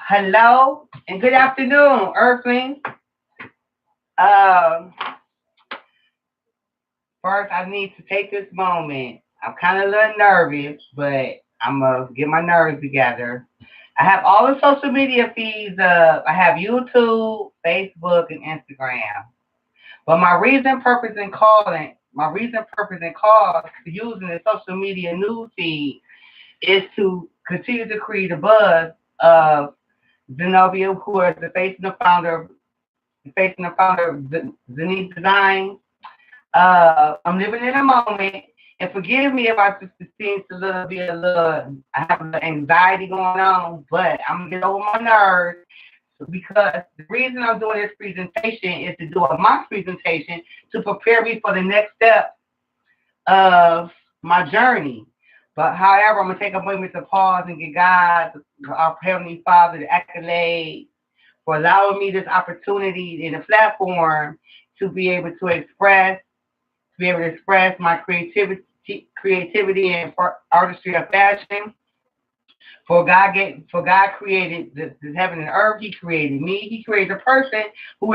Hello and good afternoon, Earthling. Um, First, I need to take this moment. I'm kind of a little nervous, but I'm gonna get my nerves together. I have all the social media feeds up. I have YouTube, Facebook, and Instagram. But my reason, purpose, and cause for using the social media news feed is to continue to create a buzz of Zenobia, who is the founder of Zenith Design. I'm living in a moment, and forgive me if I just seems I have a little anxiety going on, but I'm gonna get over my nerves because the reason I'm doing this presentation is to do a mock presentation to prepare me for the next step of my journey. But however, I'm gonna take a moment to pause and give God, our Heavenly Father, the accolades for allowing me this opportunity in a platform to be able to express my creativity and artistry of fashion. For God created the heaven and earth. He created me. He created the person who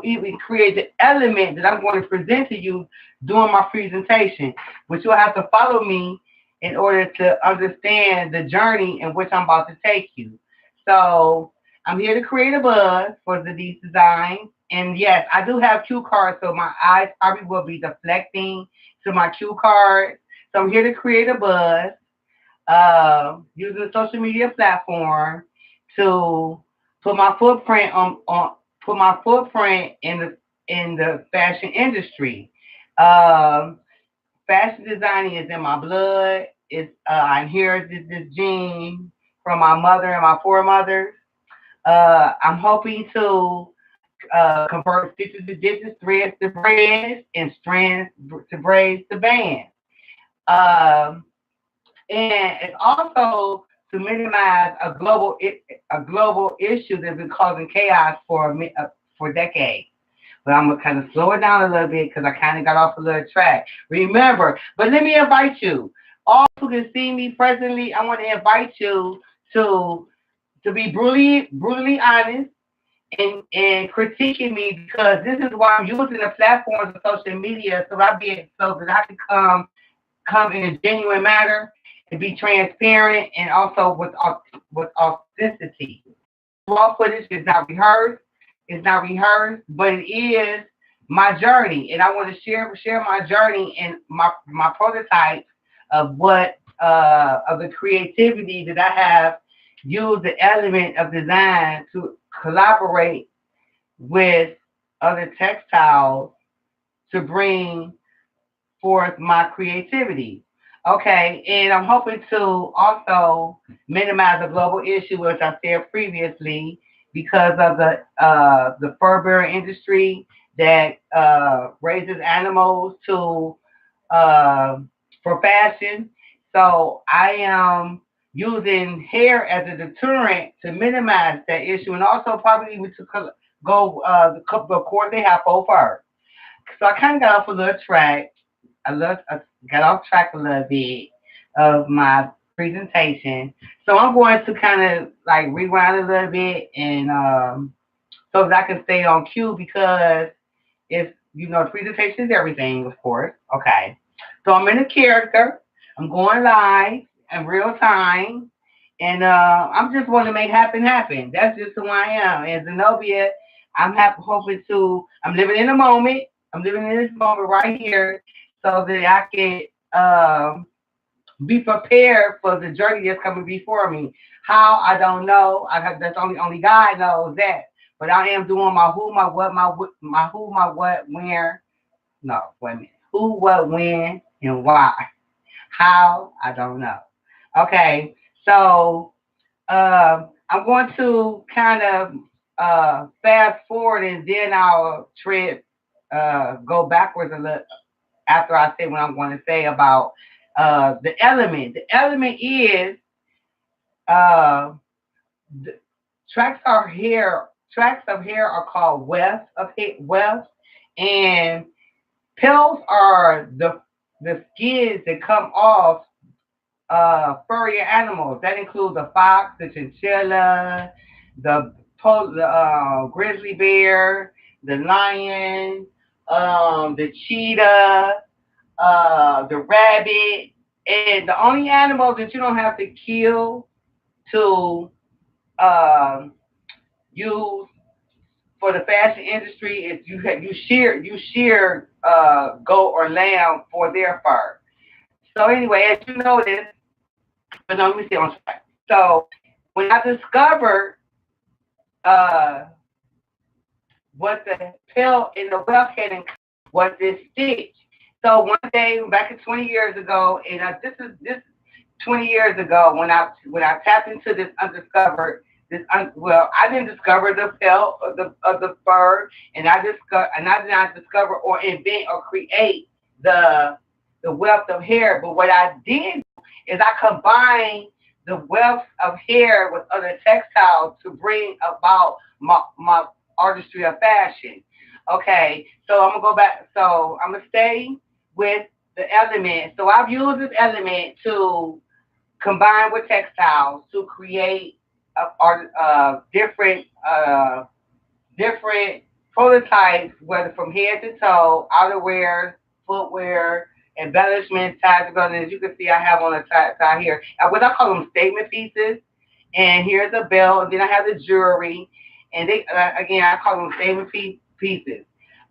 even created the element that I'm going to present to you during my presentation. But you'll have to follow me in order to understand the journey in which I'm about to take you. So I'm here to create a buzz for the Denise Design. And yes, I do have cue cards, so my eyes probably will be deflecting to my cue cards. So I'm here to create a buzz using a social media platform to put my footprint on put my footprint in the fashion industry. Um, Fashion designing is in my blood. I inherited this gene from my mother and my foremothers. I'm hoping to convert stitches to digits, threads to braids, and strands to braids to bands. Um, and it's also to minimize a global issue that's been causing chaos for decades. But I'm gonna kind of slow it down a little bit because I kind of got off a little track. Remember, but let me invite you, all who can see me presently. I want to invite you to be brutally honest and critiquing me because this is why I'm using the platforms of social media so that I can come in a genuine manner and be transparent and also with authenticity. Raw footage is not rehearsed. It's not rehearsed, but it is my journey, and I want to share my journey and my prototype of what of the creativity that I have used the element of design to collaborate with other textiles to bring forth my creativity. Okay, and I'm hoping to also minimize the global issue, which I said previously, because of the fur bearing industry that raises animals to uh, for fashion. So I am using hair as a deterrent to minimize that issue, and also probably even to go the course they have so far. So I kind of got off a little track. I got off track a little bit of my presentation. So I'm going to kind of like rewind a little bit and so that I can stay on cue because if the presentation is everything, of course. Okay. So I'm in a character. I'm going live in real time. And I'm just want to make happen. That's just who I am. And Zenobia, I'm living in the moment. I'm living in this moment right here so that I can be prepared for the journey that's coming before me. How, I don't know. That's only God knows that. But I am doing my who, my who, my what, where. No, wait a minute. Who, what, when, and why. How, I don't know. Okay, so I'm going to kind of fast forward and then I'll go backwards a little after I say what I'm going to say about the element. The element is uh, the tracks of hair are called wefts, and pelts are the skins that come off furry animals. That includes the fox, the chinchilla, the grizzly bear, the lion, the cheetah, the rabbit, and the only animals that you don't have to kill to um, use for the fashion industry is you shear goat or lamb for their fur. So anyway, as you notice, but no, let me stay on track. So when I discovered uh, what the pill in the whelk had in was this stitch. So one day, back in 20 years ago, and this 20 years ago when I tapped into this undiscovered well, I didn't discover the pelt of the fur, and I did not discover or invent or create the the wealth of hair. But what I did is I combined the wealth of hair with other textiles to bring about my artistry of fashion. Okay, so I'm gonna go back. So I'm gonna stay with the element. So I've used this element to combine with textiles to create different different prototypes, whether from head to toe, outerwear, footwear, embellishments, ties together. As you can see, I have on the side here what I call them statement pieces. And here's a belt, and then I have the jewelry, and they again I call them statement pieces.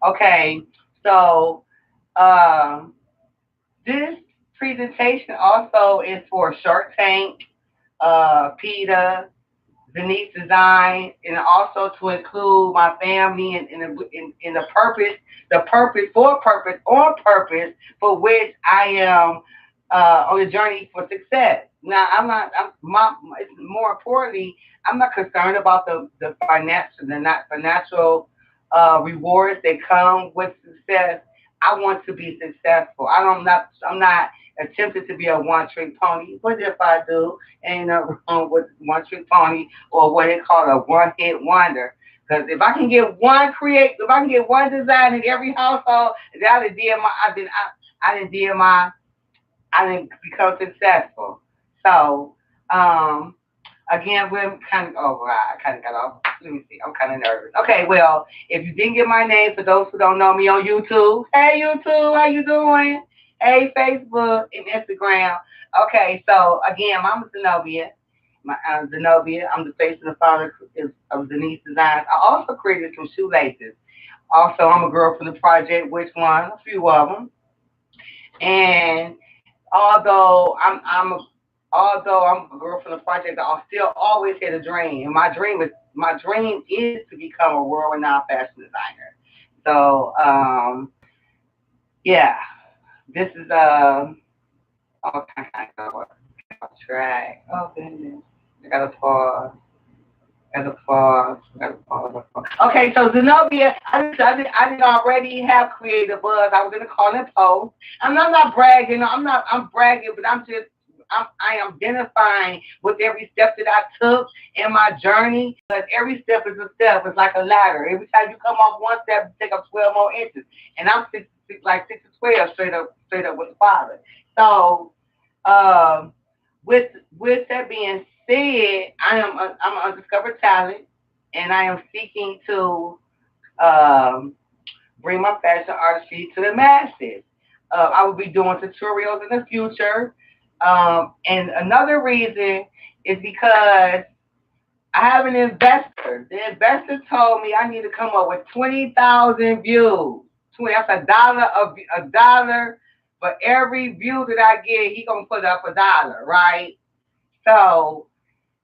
Okay, so um, this presentation also is for Shark Tank, PETA, Denise Design, and also to include my family in the purpose on purpose for which I am on a journey for success. Now, I'm not. It's more importantly, I'm not concerned about the not financial rewards that come with success. I want to be successful. I'm not attempting to be a one trick pony. But if I do, ain't nothing wrong with one trick pony or what they call a one hit wonder. Because if I can get one design in every household, then I did I didn't become successful. So, um, again, we're kind of, oh, wow, I kind of got off. Let me see. I'm kind of nervous. Okay, well, if you didn't get my name, for those who don't know me on YouTube, hey, YouTube, how you doing? Hey, Facebook and Instagram. Okay, so, again, Mama Zenobia. Zenobia. I'm the face and the founder of Denise Designs. I also created some shoelaces. Also, I'm a girl from the project, which one? A few of them. And although I'm a girl from the project, I still always had a dream. And my dream is to become a world renowned fashion designer. So yeah, this is oh, kind of go off track. Oh goodness, I gotta pause. Gotta pause. Gotta pause. Okay, so Zenobia, I did already have creative buzz. I was in a calling post. I'm not bragging. I'm bragging, but I am identifying with every step that I took in my journey. Because every step is a step. It's like a ladder. Every time you come off one step, you take up 12 more inches. And I'm like 6 to 12, straight up with the Father. So, um, with that being said, I'm an undiscovered talent, and I am seeking to um, bring my fashion artistry to the masses. I will be doing tutorials in the future. And another reason is because I have an investor. The investor told me I need to come up with 20,000 views. 20, that's a dollar for every view that I get. He gonna put up a dollar, right? So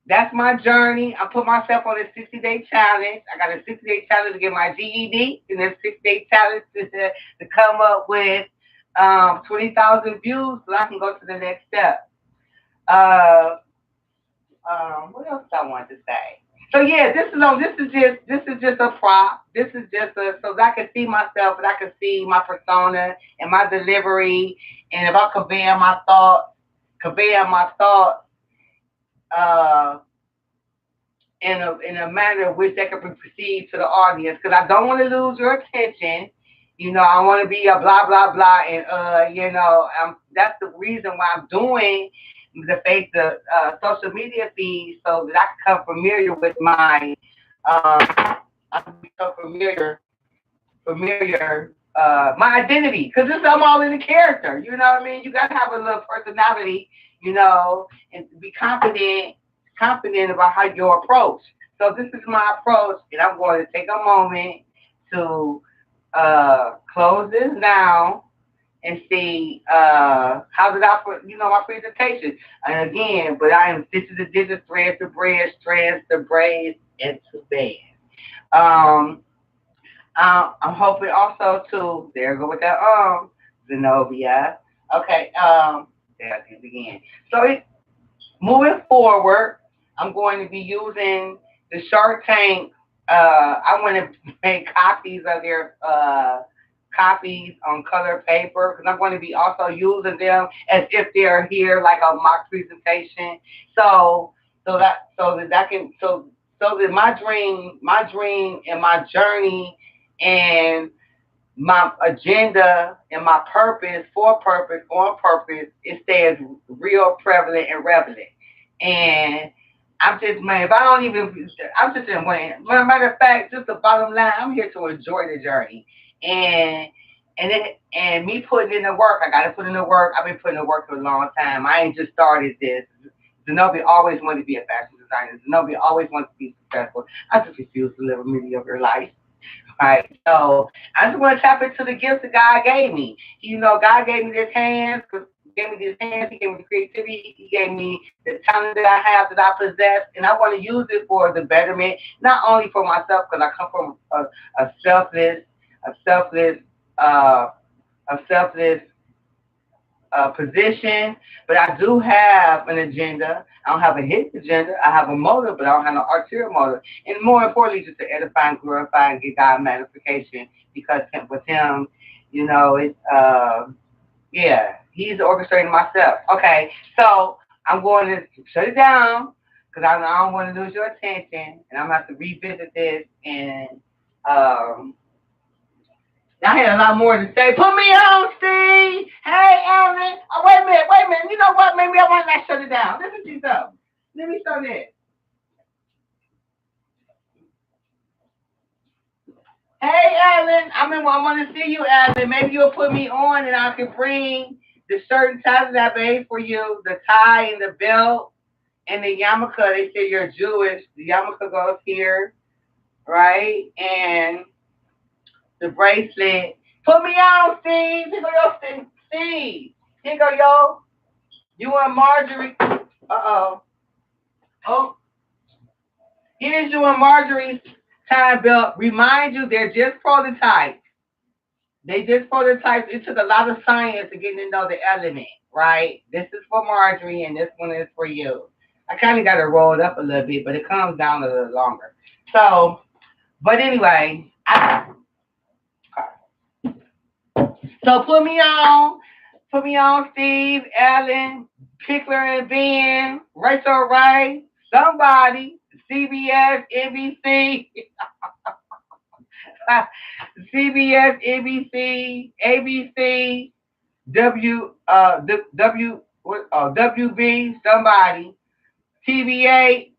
that's my journey. I put myself on a 60-day challenge. I got a 60-day challenge to get my GED, and then 60-day challenge to come up with 20,000 views so I can go to the next step. Uh, what else I want to say? So yeah, this is just a prop. This is just so that I can see myself and I can see my persona and my delivery, and if I'm conveying my thoughts uh, in a manner in which they can be perceived to the audience. Because I don't want to lose your attention. I want to be a blah blah blah, and that's the reason why I'm doing the social media feed so that I can become familiar with I can become familiar, my identity, because I'm all in the character. You know what I mean? You gotta have a little personality, and be confident about how your approach. So this is my approach, and I'm going to take a moment to close this down and see how did I put, my presentation. And again, but I am this is the digit threads the bread, strands the braids into bed. Um, I'm hoping also to there go with that Zenobia. Okay, there it is again. So moving forward, I'm going to be using the Shark Tank. I want to make copies of their copies on color paper because I'm going to be also using them as if they're here like a mock presentation. So so that I can so that my dream and my journey and my agenda and my purpose for purpose on purpose it stays real prevalent and relevant. And I'm just man, if I don't even I'm just in one matter of fact, just the bottom line, I'm here to enjoy the journey. And and me putting in the work, I gotta put in the work. I've been putting in the work for a long time. I ain't just started this. Zenobia always wanted to be a fashion designer. Zenobia always wanted to be successful. I just refuse to live a mediocre life. Right. So I just want to tap into the gifts that God gave me. God gave me this hands, gave me these hands, He gave me the creativity, He gave me the talent that I have, that I possess, and I want to use it for the betterment, not only for myself, because I come from a selfless, a selfless, uh, a selfless position, but I do have an agenda. I don't have a hidden agenda. I have a motive, but I don't have no ulterior motive. And more importantly, just to edify and glorify and get God magnification. Because with Him, it's yeah, He's orchestrating myself. Okay, so I'm going to shut it down because I don't want to lose your attention, and I'm gonna have to revisit this and um I had a lot more to say. Put me on, Steve. Hey, Aaron. Oh, wait a minute, wait a minute. You know what? Maybe I want to shut it down. Listen to something. Let me show this. Hey, Alan. I want to see you, Alan. Maybe you'll put me on and I can bring the certain ties that I made for you, the tie and the belt and the yarmulke. They say you're Jewish. The yarmulke goes here, right? And the bracelet. Put me on, Steve. Here go yo, Steve. Steve. Here go yo. You and Marjorie. Uh-oh. Oh, here's you and Marjorie's time belt. Remind you, they're just prototypes. They just prototypes. It took a lot of science to get to know the element, right? This is for Marjorie, and this one is for you. I kind of got it rolled up a little bit, but it comes down a little longer. So, but anyway, so put me on, Steve, Ellen, Pickler and Ben, Rachel Wright, somebody, CBS, NBC, CBS, NBC, ABC, WB, somebody, TVA,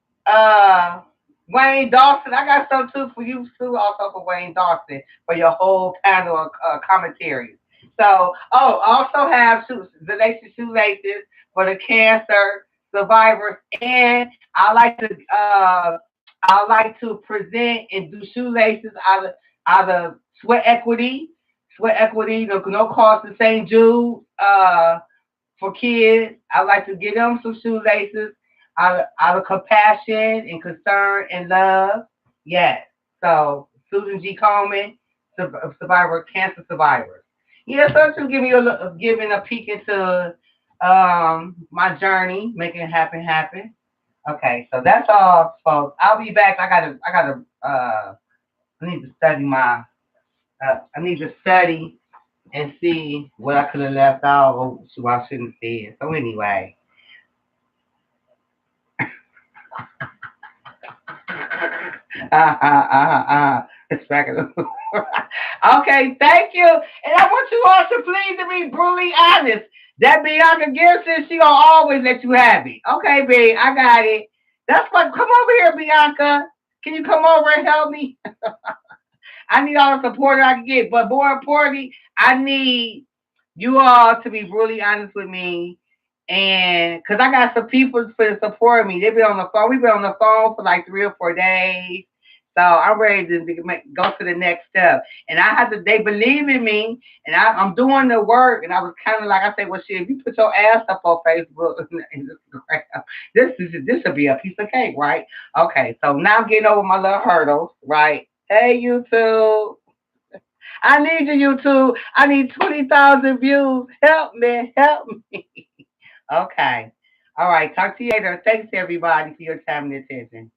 Wayne Dawson. I got some too for you too, also for Wayne Dawson for your whole panel of commentaries. So, also have shoelaces for the cancer survivors, and I like to present and do shoelaces out of sweat equity, no cost to St. Jude. For kids. I like to get them some shoelaces out of compassion and concern and love. Yes. So Susan G. Coleman, survivor, cancer survivors. Yeah, so to give you giving a peek into my journey, making it happen. Okay, so that's all, folks. I'll be back. I need to study I need to study and see what I could have left out or what I shouldn't have said. So anyway. It's back in the Okay, thank you. And I want you all to please to be brutally honest. That Bianca Gibson, she gonna always let you have it. Okay, B, I got it. That's what. Come over here, Bianca. Can you come over and help me? I need all the support I can get, but more importantly, I need you all to be really honest with me, and because I got some people for support me. They've been on the phone. We've been on the phone for like 3 or 4 days. So I'm ready to go to the next step. And I have to, they believe in me and I'm doing the work. And I was kind of like, I said, well, shit, if you put your ass up on Facebook and Instagram, this will be a piece of cake, right? Okay, so now I'm getting over my little hurdles, right? Hey, YouTube. I need you, YouTube. I need 20,000 views. Help me, help me. Okay. All right. Talk to you later. Thanks, everybody, for your time and attention.